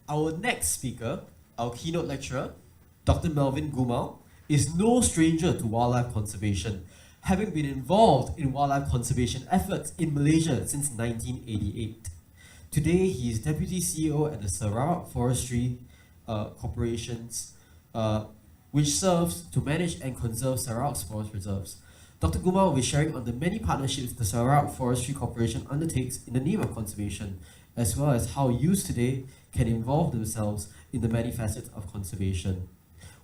Our next speaker, our keynote lecturer, Dr. Melvin Gumau, is no stranger to wildlife conservation, having been involved in wildlife conservation efforts in Malaysia since 1988. Today, he is Deputy CEO at the Sarawak Forestry Corporations, which serves to manage and conserve Sarawak's forest reserves. Dr. Gumau will be sharing on the many partnerships the Sarawak Forestry Corporation undertakes in the name of conservation, as well as how youth today can involve themselves in the many facets of conservation.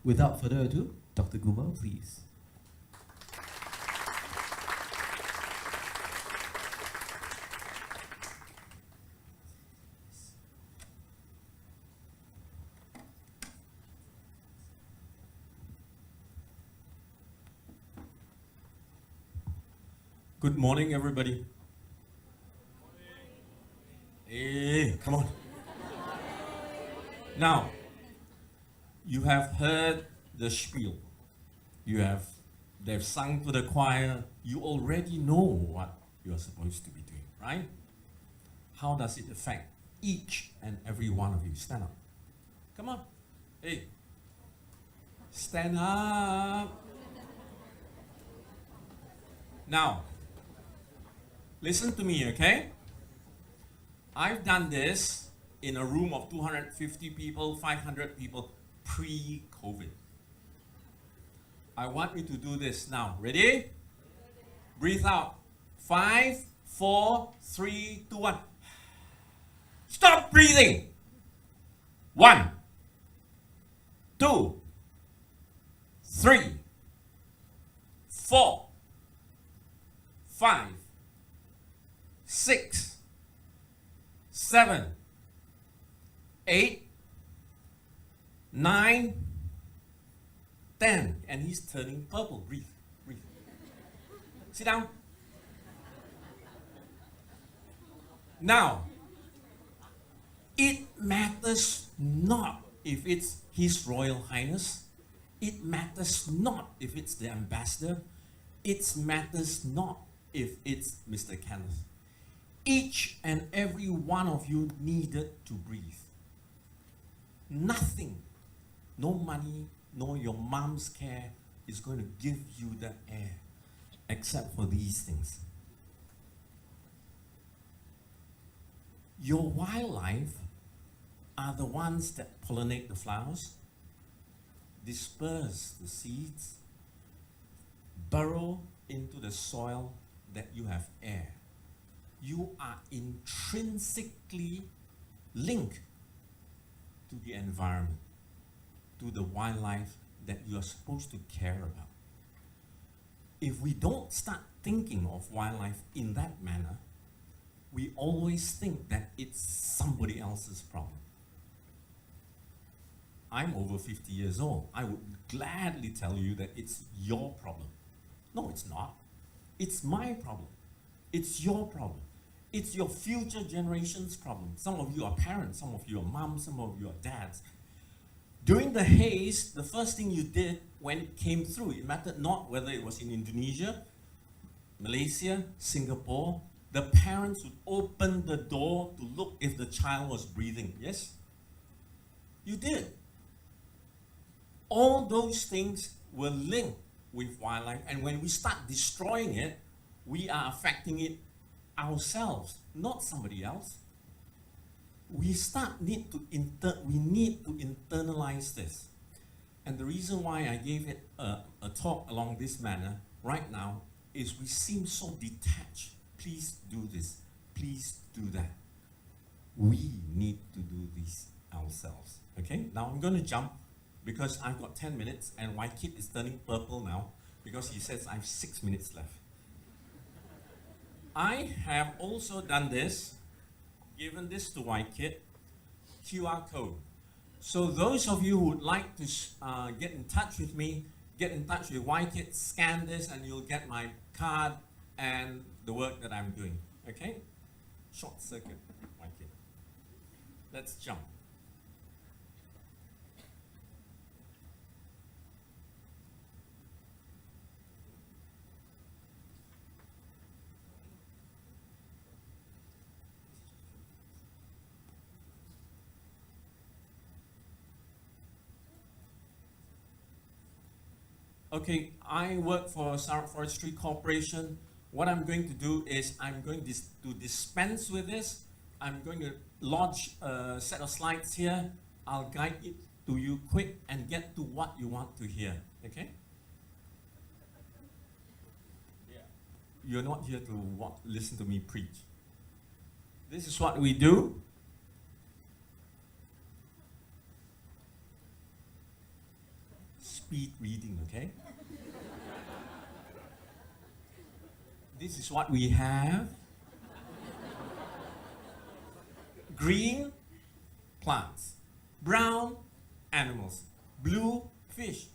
Without further ado, Dr. Gumau, please. Good morning, everybody. Hey, come on. Now, you have heard the spiel. They've sung to the choir. You already know what you're supposed to be doing, right? How does it affect each and every one of you? Stand up. Come on. Hey. Stand up. Now, listen to me, okay? I've done this in a room of 250 people, 500 people, pre-COVID. I want you to do this now. Ready? Breathe out. 5, 4, 3, 2, 1. Stop breathing. 1, 2, 3, 4, 5, 6, 7, 8, 9, 10. And he's turning purple. Breathe, breathe. Sit down. Now, it matters not if it's His Royal Highness. It matters not if it's the ambassador. It matters not if it's Mr. Kenneth. Each and every one of you needed to breathe. Nothing, no money, no your mom's care is going to give you the air, except for these things. Your wildlife are the ones that pollinate the flowers, disperse the seeds, burrow into the soil that you have air. You are intrinsically linked to the environment, to the wildlife that you are supposed to care about. If we don't start thinking of wildlife in that manner, we always think that it's somebody else's problem. I'm over 50 years old. I would gladly tell you that it's your problem. No, it's not. It's my problem. It's your problem. It's your future generation's problem. Some of you are parents, some of you are moms, some of you are dads. During the haze, the first thing you did when it came through, it mattered not whether it was in Indonesia, Malaysia, Singapore, the parents would open the door to look if the child was breathing. Yes? You did. All those things were linked with wildlife, and when we start destroying it, we are affecting it ourselves, not somebody else. We need to internalize this. And the reason why I gave it a talk along this manner right now is we seem so detached. Please do this. Please do that. We need to do this ourselves. Okay? Now I'm going to jump because I've got 10 minutes and my kid is turning purple now because he says I have 6 minutes left. I have also done this, given this to my kid, QR code. So those of you who would like to get in touch with me, get in touch with YKit, scan this and you'll get my card and the work that I'm doing. Okay? Short circuit, YKit. Let's jump. okay, I work for Sarawak Forestry Corporation. What I'm going to do is I'm going to dispense with this. I'm going to lodge a set of slides here. I'll guide it to you quick and get to what you want to hear. Okay? Yeah. You're not here to listen to me preach. This is what we do. Speed reading, okay? This is what we have. Green, plants. Brown, animals. Blue, fish.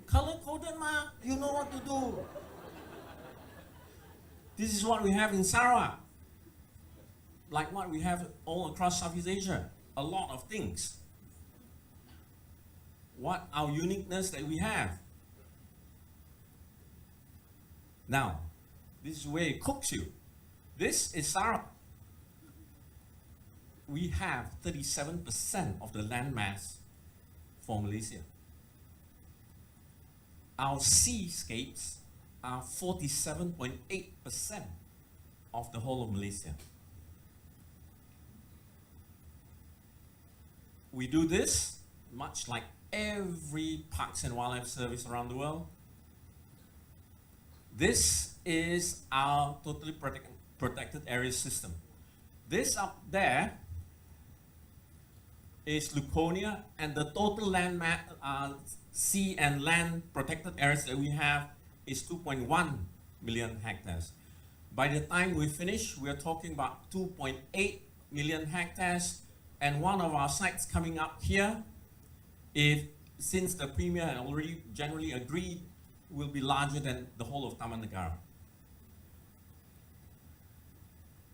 Color coded, ma. You know what to do. This is what we have in Sarawak. Like what we have all across Southeast Asia. A lot of things. What our uniqueness that we have. Now, this is where it cooks you. This is Sarawak. We have 37% of the land mass for Malaysia. Our seascapes are 47.8% of the whole of Malaysia. We do this much like every Parks and Wildlife Service around the world. This is our totally protected area system. This up there is Luconia, and the total land sea and land protected areas that we have is 2.1 million hectares. By the time we finish, we're talking about 2.8 million hectares, and one of our sites coming up here, since the Premier had already generally agreed, will be larger than the whole of Taman Negara.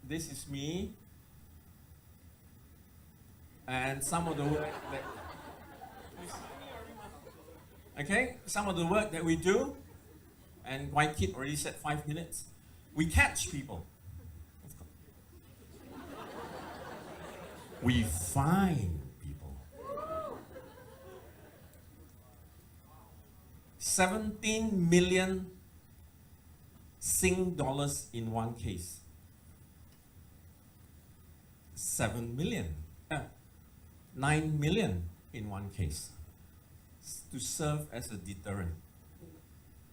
This is me. And some of the work that, okay, some of the work that we do, and White Kid already said 5 minutes, we catch people. We find people. 17 million Sing dollars in one case. 7 million. 9 million in one case to serve as a deterrent.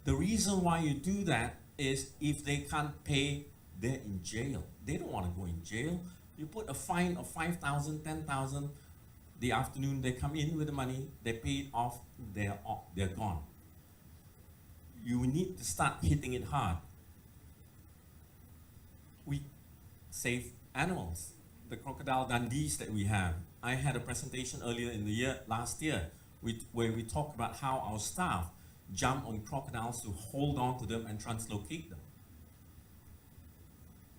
The reason why you do that is if they can't pay, they're in jail. They don't want to go in jail. You put a fine of 5,000, 10,000, the afternoon they come in with the money, they pay it off, they're gone. You need to start hitting it hard. We save animals. The crocodile Dundees that we have. I had a presentation earlier in the year, last year, where we talked about how our staff jump on crocodiles to hold on to them and translocate them.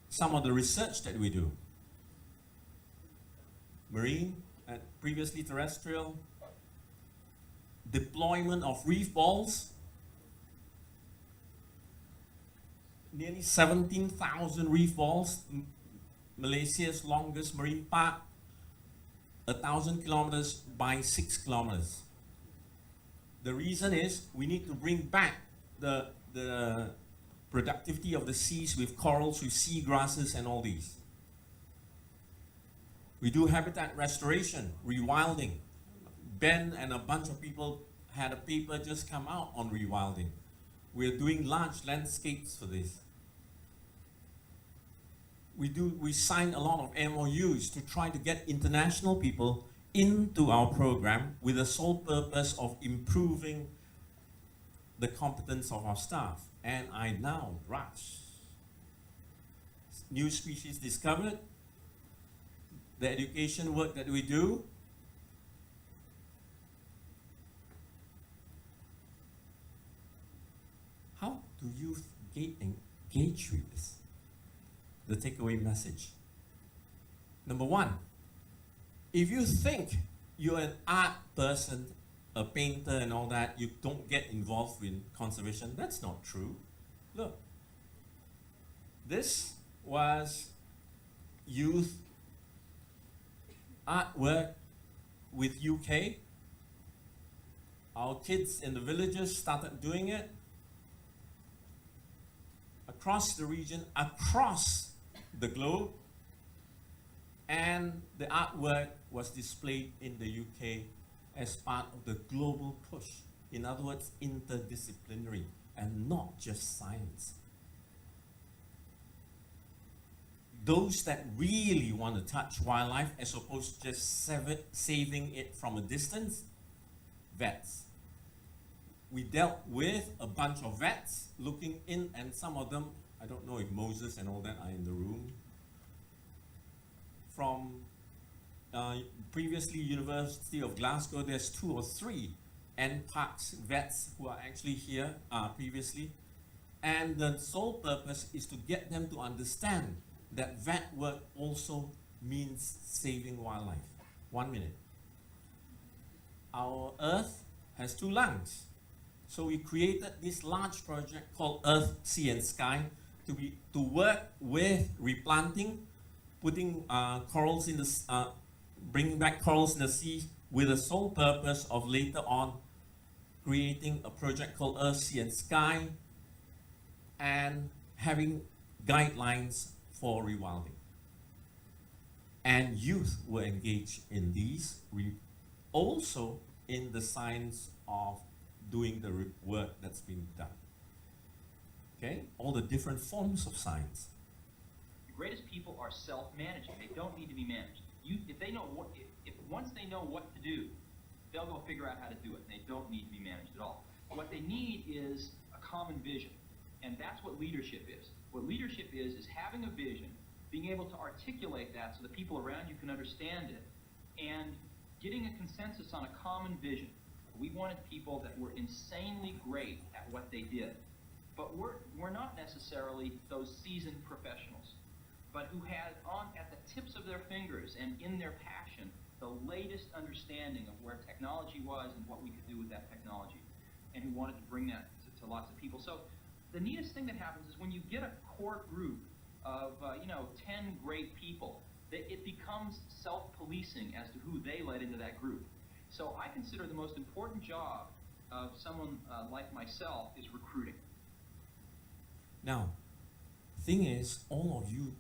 Some of the research that we do. Marine and previously terrestrial. Deployment of reef balls. Nearly 17,000 reef balls. Malaysia's longest marine park. 1,000 kilometers by 6 kilometers. The reason is we need to bring back the productivity of the seas with corals, with seagrasses and all these. We do habitat restoration, rewilding. Ben and a bunch of people had a paper just come out on rewilding. We're doing large landscapes for this. We sign a lot of MOUs to try to get international people into our program with the sole purpose of improving the competence of our staff. And I now rush. New species discovered, the education work that we do. How do you engage with this? The takeaway message. Number one, if you think you're an art person, a painter and all that, you don't get involved in conservation, that's not true. Look, this was youth artwork with UK. Our kids in the villages started doing it across the region, across the globe, and the artwork was displayed in the UK as part of the global push. In other words, interdisciplinary and not just science. Those that really want to touch wildlife as opposed to just saving it from a distance, vets. We dealt with a bunch of vets looking in, and some of them, I don't know if Moses and all that are in the room, from previously University of Glasgow. There's 2 or 3 NParks vets who are actually here previously, and the sole purpose is to get them to understand that vet work also means saving wildlife. 1 minute. Our Earth has 2 lungs. So we created this large project called Earth, Sea and Sky to work with replanting, putting corals in the, bringing back corals in the sea with the sole purpose of later on creating a project called Earth, Sea and Sky and having guidelines for rewilding. And youth were engaged in these, also in the science of doing the work that's being done. Okay, all the different forms of science. The greatest people are self-managing. They don't need to be managed. If they know what, if once they know what to do, they'll go figure out how to do it. They don't need to be managed at all. What they need is a common vision, and that's what leadership is. What leadership is having a vision, being able to articulate that so the people around you can understand it, and getting a consensus on a common vision. We wanted people that were insanely great at what they did, but we're not necessarily those seasoned professionals, but who had at the tips of their fingers and in their passion the latest understanding of where technology was and what we could do with that technology, and who wanted to bring that to lots of people. So the neatest thing that happens is when you get a core group of 10 great people, that it becomes self-policing as to who they let into that group. So I consider the most important job of someone like myself is recruiting. Now, thing is, all of you,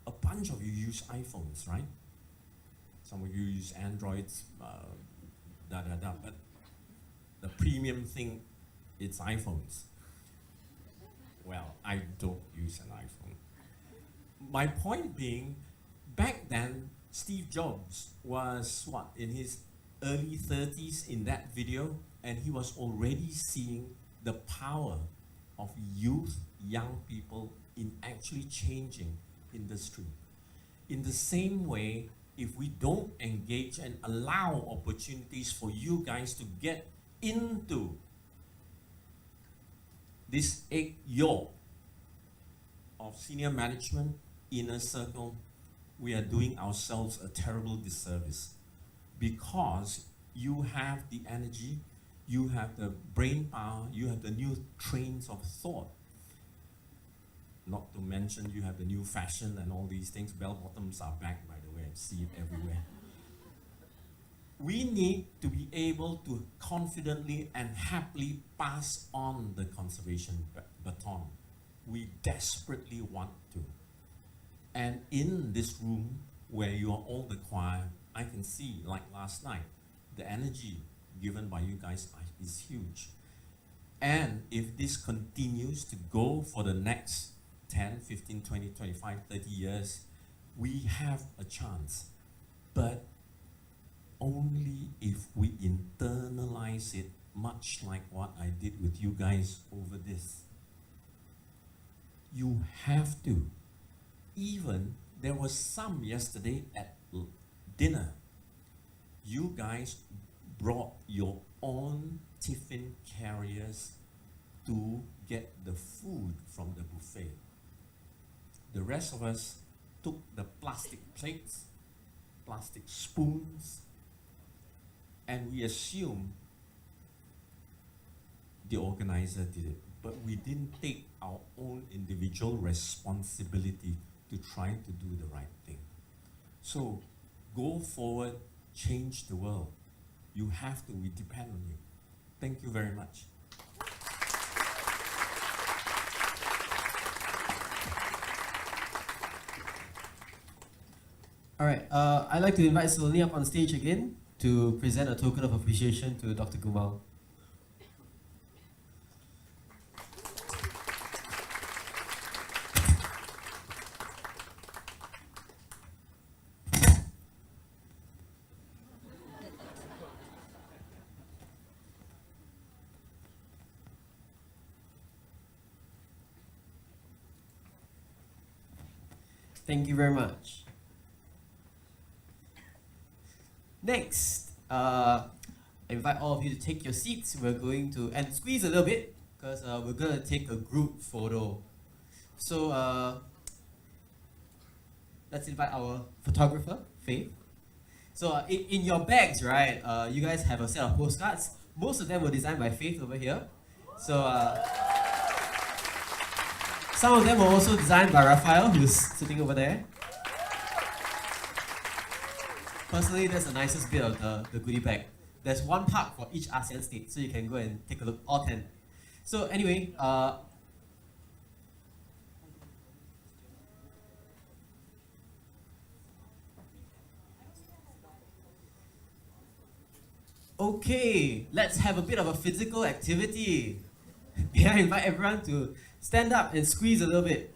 a bunch of you use iPhones, right? Some of you use Androids, but the premium thing, it's iPhones. Well, I don't use an iPhone. My point being, back then, Steve Jobs was in his early 30s in that video, and he was already seeing the power of youth, young people in actually changing industry. In the same way, if we don't engage and allow opportunities for you guys to get into this egg yolk of senior management inner circle, we are doing ourselves a terrible disservice, because you have the energy, you have the brain power, you have the new trains of thought. Not to mention you have the new fashion and all these things. Bell bottoms are back, by the way, I see it everywhere. We need to be able to confidently and happily pass on the conservation baton. We desperately want to. And in this room, where you are all the choir, I can see, like last night, the energy given by you guys is huge. And if this continues to go for the next 10, 15, 20, 25, 30 years, we have a chance. But only if we internalize it, much like what I did with you guys over this. You have to. Even there was some yesterday at dinner. You guys brought your own tiffin carriers to get the food from the buffet. The rest of us took the plastic plates, plastic spoons, and we assumed the organizer did it. But we didn't take our own individual responsibility to try to do the right thing. So go forward, change the world. You have to, we depend on you. Thank you very much. All right, I'd like to invite Saloni up on stage again to present a token of appreciation to Dr. Gumal. Thank you very much. Next, I invite all of you to take your seats. We're going to, and squeeze a little bit, because we're going to take a group photo. So let's invite our photographer, Faith. So in your bags, right, you guys have a set of postcards. Most of them were designed by Faith over here. So some of them were also designed by Raphael, who's sitting over there. Personally, that's the nicest bit of the goodie bag. There's one park for each ASEAN state, so you can go and take a look, all 10. So anyway, okay, let's have a bit of a physical activity. May I invite everyone to stand up and squeeze a little bit.